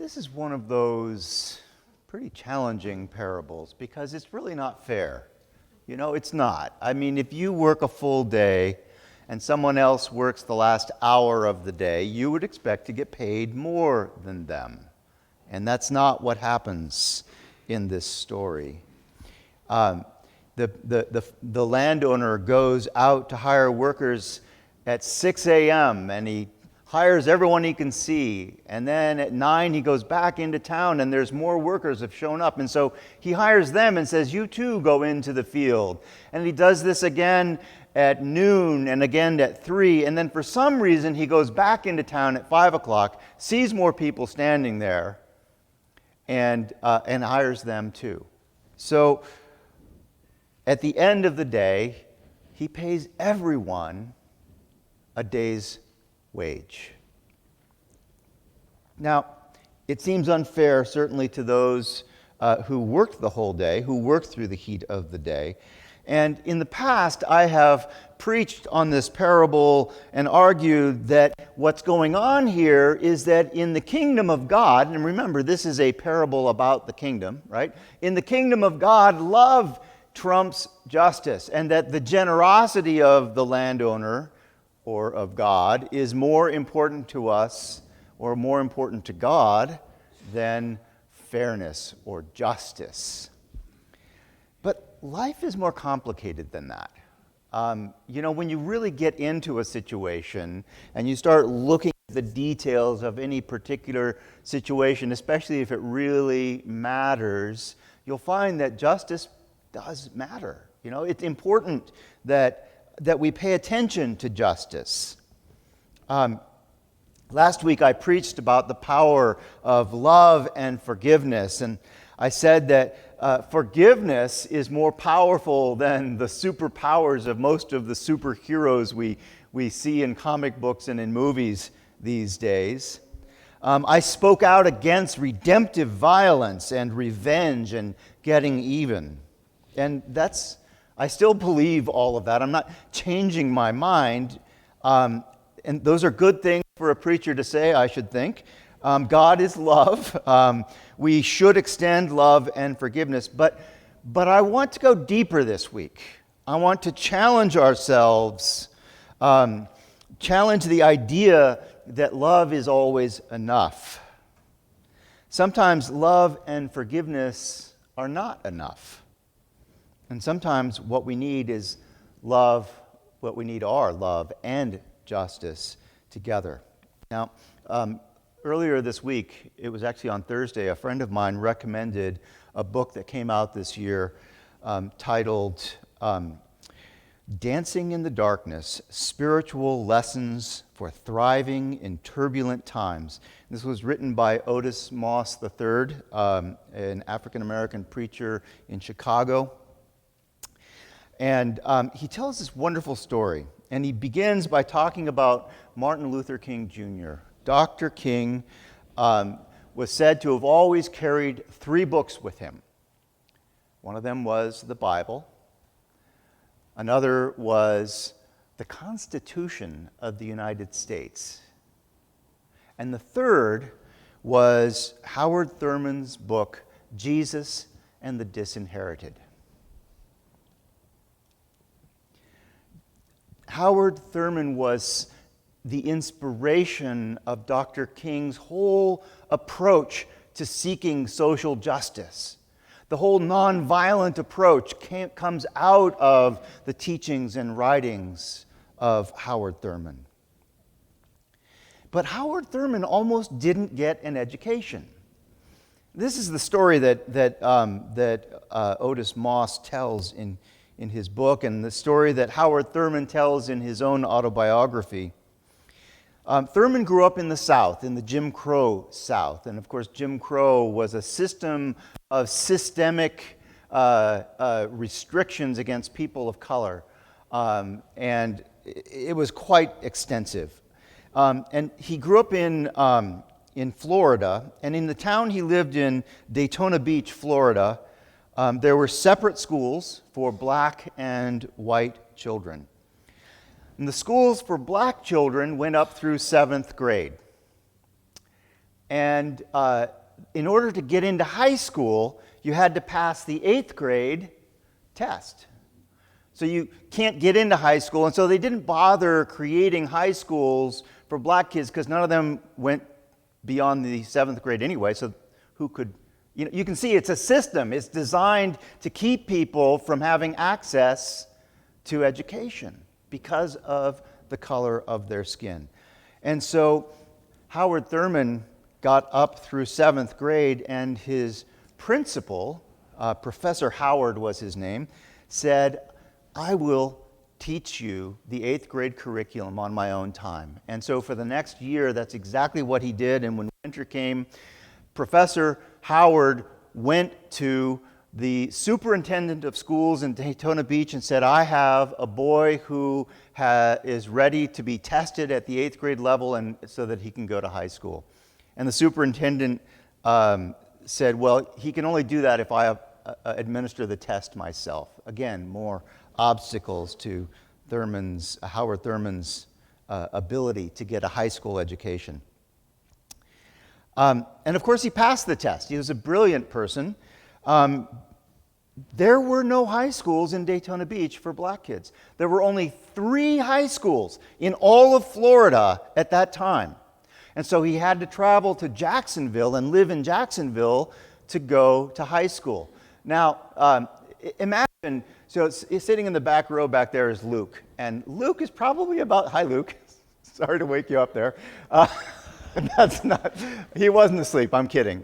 This is one of those pretty challenging parables because it's really not fair. You know, it's not. I mean, if you work a full day and someone else works the last hour of the day, you would expect to get paid more than them. And that's not what happens in this story. The landowner goes out to hire workers at 6 a.m. and he hires everyone he can see. And then at 9 he goes back into town and there's more workers have shown up. And so he hires them and says, you too go into the field. And he does this again at noon and again at 3. And then for some reason he goes back into town at 5 o'clock, sees more people standing there, and hires them too. So at the end of the day, he pays everyone a day's wage. Now, it seems unfair, certainly to those who worked the whole day, who worked through the heat of the day. And in the past, I have preached on this parable and argued that what's going on here is that in the kingdom of God, and remember, this is a parable about the kingdom, right? In the kingdom of God, love trumps justice, and that the generosity of the landowner or of God is more important to us or more important to God than fairness or justice. But life is more complicated than that. When you really get into a situation and you start looking at the details of any particular situation, especially if it really matters, you'll find that justice does matter. You know, it's important that we pay attention to justice. Last week I preached about the power of love and forgiveness, and I said that forgiveness is more powerful than the superpowers of most of the superheroes we see in comic books and in movies these days. I spoke out against redemptive violence and revenge and getting even. And I still believe all of that. I'm not changing my mind. And those are good things for a preacher to say, I should think. God is love. We should extend love and forgiveness. But I want to go deeper this week. I want to challenge ourselves, challenge the idea that love is always enough. Sometimes love and forgiveness are not enough. And sometimes what we need is love, what we need are love and justice together. Now, earlier this week, it was actually on Thursday, a friend of mine recommended a book that came out this year titled Dancing in the Darkness, Spiritual Lessons for Thriving in Turbulent Times. This was written by Otis Moss III, an African-American preacher in Chicago. And he tells this wonderful story. And he begins by talking about Martin Luther King Jr. Dr. King was said to have always carried 3 books with him. One of them was the Bible. Another was the Constitution of the United States. And the third was Howard Thurman's book, Jesus and the Disinherited. Howard Thurman was the inspiration of Dr. King's whole approach to seeking social justice. The whole nonviolent approach comes out of the teachings and writings of Howard Thurman. But Howard Thurman almost didn't get an education. This is the story that Otis Moss tells in his book, and the story that Howard Thurman tells in his own autobiography. Thurman grew up in the South, in the Jim Crow South. And of course, Jim Crow was a system of systemic restrictions against people of color. And it was quite extensive. And he grew up in Florida, and in the town he lived in, Daytona Beach, Florida, there were separate schools for black and white children. And the schools for black children went up through 7th grade. And in order to get into high school, you had to pass the 8th grade test. So you can't get into high school, and so they didn't bother creating high schools for black kids because none of them went beyond the 7th grade anyway, so who could, you can see it's a system. It's designed to keep people from having access to education because of the color of their skin. And so Howard Thurman got up through 7th grade, and his principal, Professor Howard was his name, said, I will teach you the 8th grade curriculum on my own time. And so for the next year, that's exactly what he did. And when winter came, Professor Howard went to the superintendent of schools in Daytona Beach and said, I have a boy who is ready to be tested at the 8th grade level and so that he can go to high school. And the superintendent said, well, he can only do that if I administer the test myself. Again, more obstacles to Howard Thurman's ability to get a high school education. And of course, he passed the test. He was a brilliant person. There were no high schools in Daytona Beach for black kids. There were only 3 high schools in all of Florida at that time. And so he had to travel to Jacksonville and live in Jacksonville to go to high school. Now, imagine, so sitting in the back row back there is Luke. And Luke is probably about, hi Luke, sorry to wake you up there. That's not, he wasn't asleep, I'm kidding.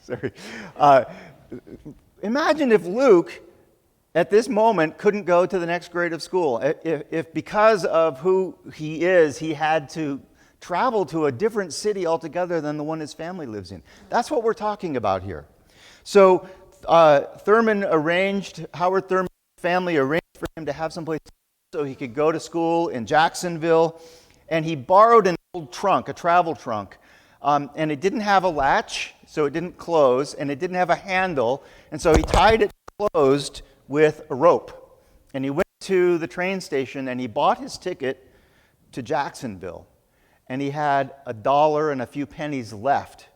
Sorry. Imagine if Luke, at this moment, couldn't go to the next grade of school. If because of who he is, he had to travel to a different city altogether than the one his family lives in. That's what we're talking about here. So Howard Thurman's family arranged for him to have someplace so he could go to school in Jacksonville, and he borrowed an old trunk, a travel trunk, and it didn't have a latch, so it didn't close, and it didn't have a handle, and so he tied it closed with a rope. And he went to the train station, and he bought his ticket to Jacksonville, and he had $1 and a few pennies left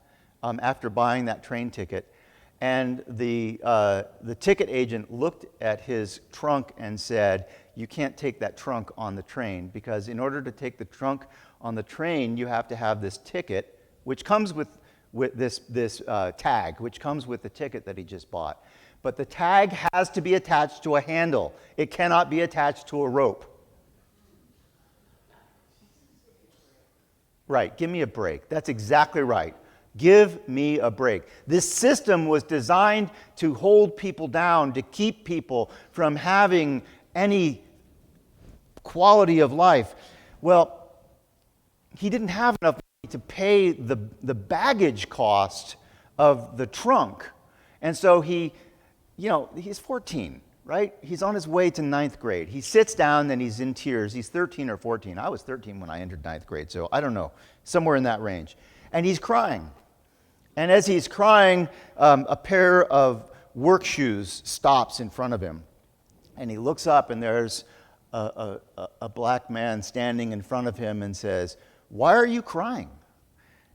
after buying that train ticket. And the ticket agent looked at his trunk and said, you can't take that trunk on the train, because in order to take the trunk on the train, you have to have this ticket, which comes with this tag, which comes with the ticket that he just bought. But the tag has to be attached to a handle. It cannot be attached to a rope. Right, give me a break. That's exactly right. Give me a break. This system was designed to hold people down, to keep people from having any quality of life. Well, he didn't have enough money to pay the baggage cost of the trunk. And so he's 14, right? He's on his way to 9th grade. He sits down and he's in tears. He's 13 or 14. I was 13 when I entered 9th grade, so I don't know, somewhere in that range. And he's crying. And as he's crying, a pair of work shoes stops in front of him. And he looks up, and there's a black man standing in front of him and says, "Why are you crying?"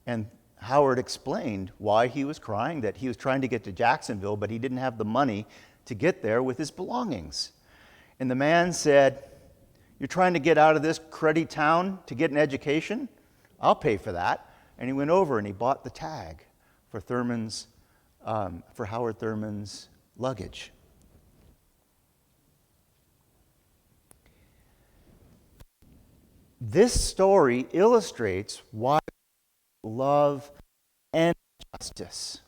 And Howard explained why he was crying, that he was trying to get to Jacksonville, but he didn't have the money to get there with his belongings. And the man said, "You're trying to get out of this cruddy town to get an education? I'll pay for that." And he went over and he bought the tag for Howard Thurman's luggage. This story illustrates why love and justice.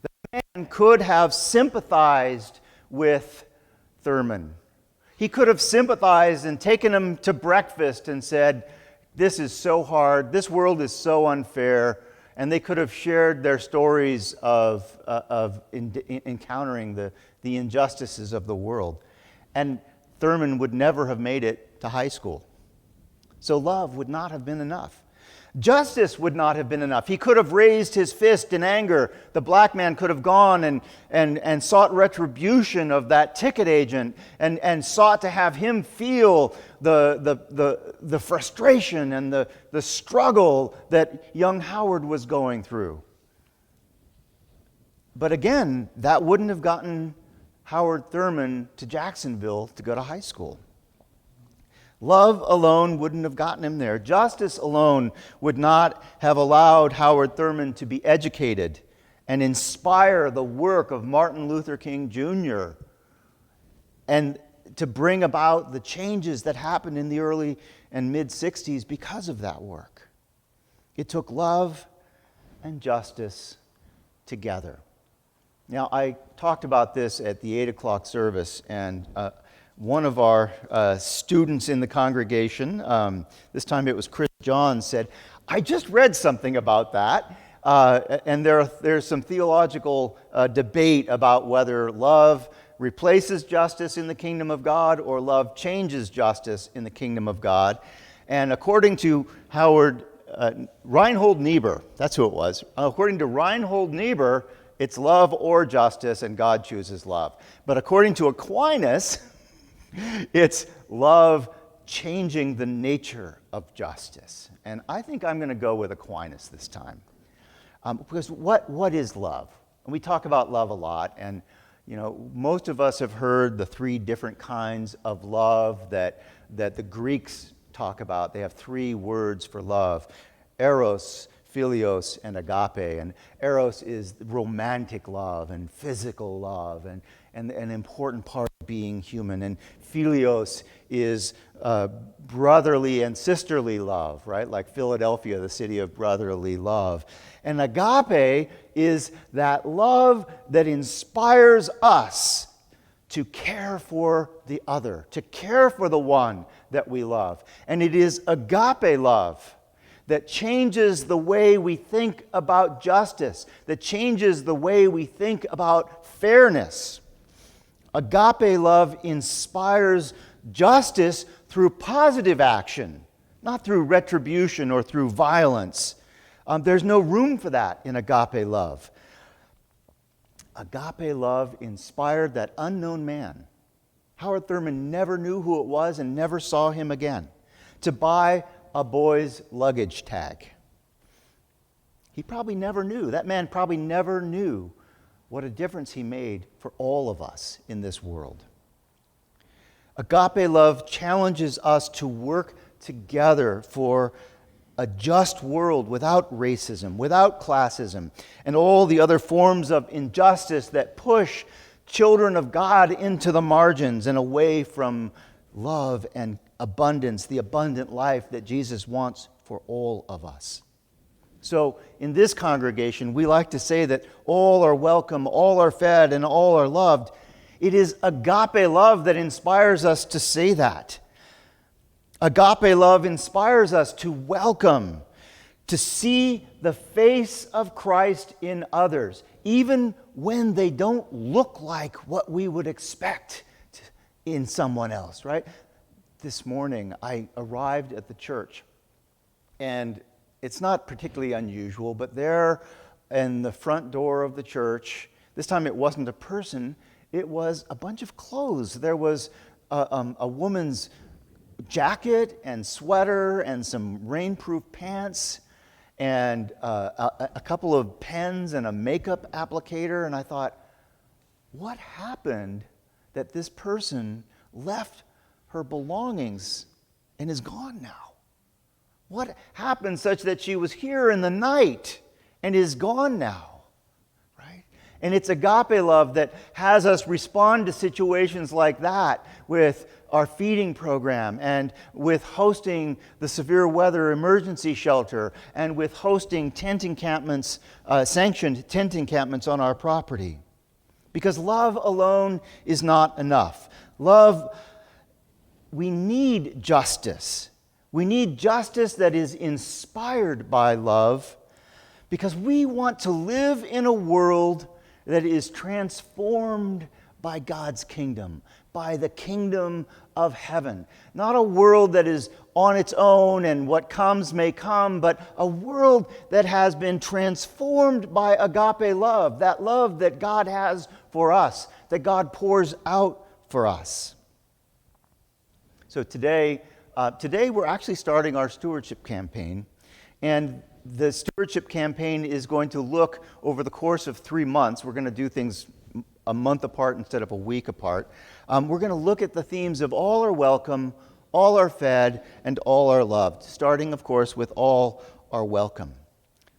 The man could have sympathized with Thurman. He could have sympathized and taken him to breakfast and said, "This is so hard, this world is so unfair," and they could have shared their stories of encountering the injustices of the world. And Thurman would never have made it to high school. So love would not have been enough. Justice would not have been enough. He could have raised his fist in anger. The black man could have gone and sought retribution of that ticket agent and sought to have him feel the frustration and the struggle that young Howard was going through. But again, that wouldn't have gotten Howard Thurman to Jacksonville to go to high school. Love alone wouldn't have gotten him there. Justice alone would not have allowed Howard Thurman to be educated and inspire the work of Martin Luther King Jr. and to bring about the changes that happened in the early and mid-'60s because of that work. It took love and justice together. Now, I talked about this at the 8 o'clock service, and one of our students in the congregation, this time it was Chris Johns, said, I just read something about that, and there's some theological debate about whether love replaces justice in the kingdom of God or love changes justice in the kingdom of God. And according to Reinhold Niebuhr, that's who it was, according to Reinhold Niebuhr, it's love or justice, and God chooses love. But according to Aquinas, it's love changing the nature of justice. And I think I'm going to go with Aquinas this time. Because what is love? And we talk about love a lot, and most of us have heard the 3 different kinds of love that the Greeks talk about. They have 3 words for love: eros, philios, and agape. And eros is romantic love and physical love and an important part of being human. And philios is brotherly and sisterly love, right? Like Philadelphia, the city of brotherly love. And agape is that love that inspires us to care for the other, to care for the one that we love. And it is agape love that changes the way we think about justice, that changes the way we think about fairness. Agape love inspires justice through positive action, not through retribution or through violence. There's no room for that in agape love. Agape love inspired that unknown man. Howard Thurman never knew who it was and never saw him again, to buy a boy's luggage tag. He probably never knew. That man probably never knew what a difference he made for all of us in this world. Agape love challenges us to work together for a just world without racism, without classism, and all the other forms of injustice that push children of God into the margins and away from love and abundance, the abundant life that Jesus wants for all of us. So in this congregation, we like to say that all are welcome, all are fed, and all are loved. It is agape love that inspires us to say that. Agape love inspires us to welcome, to see the face of Christ in others, even when they don't look like what we would expect in someone else, right? This morning, I arrived at the church, and it's not particularly unusual, but there in the front door of the church, this time it wasn't a person, it was a bunch of clothes. There was a woman's jacket and sweater and some rainproof pants and a couple of pens and a makeup applicator, and I thought, what happened that this person left her belongings and is gone now? What happened such that she was here in the night and is gone now? Right? And it's agape love that has us respond to situations like that with our feeding program and with hosting the severe weather emergency shelter and with hosting tent encampments, sanctioned tent encampments on our property. Because love alone is not enough. We need justice. We need justice that is inspired by love because we want to live in a world that is transformed by God's kingdom, by the kingdom of heaven. Not a world that is on its own and what comes may come, but a world that has been transformed by agape love, that love that God has for us, that God pours out for us. So today we're actually starting our stewardship campaign, and the stewardship campaign is going to look over the course of 3 months. We're going to do things a month apart instead of a week apart. We're going to look at the themes of all are welcome, all are fed, and all are loved, starting, of course, with all are welcome.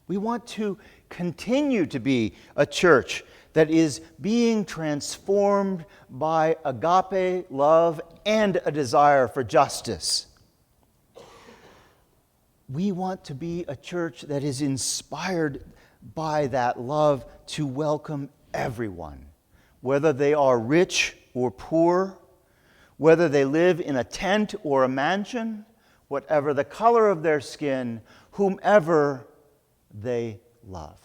We want to continue to be a church that is being transformed by agape love and a desire for justice. We want to be a church that is inspired by that love to welcome everyone, whether they are rich or poor, whether they live in a tent or a mansion, whatever the color of their skin, whomever they love.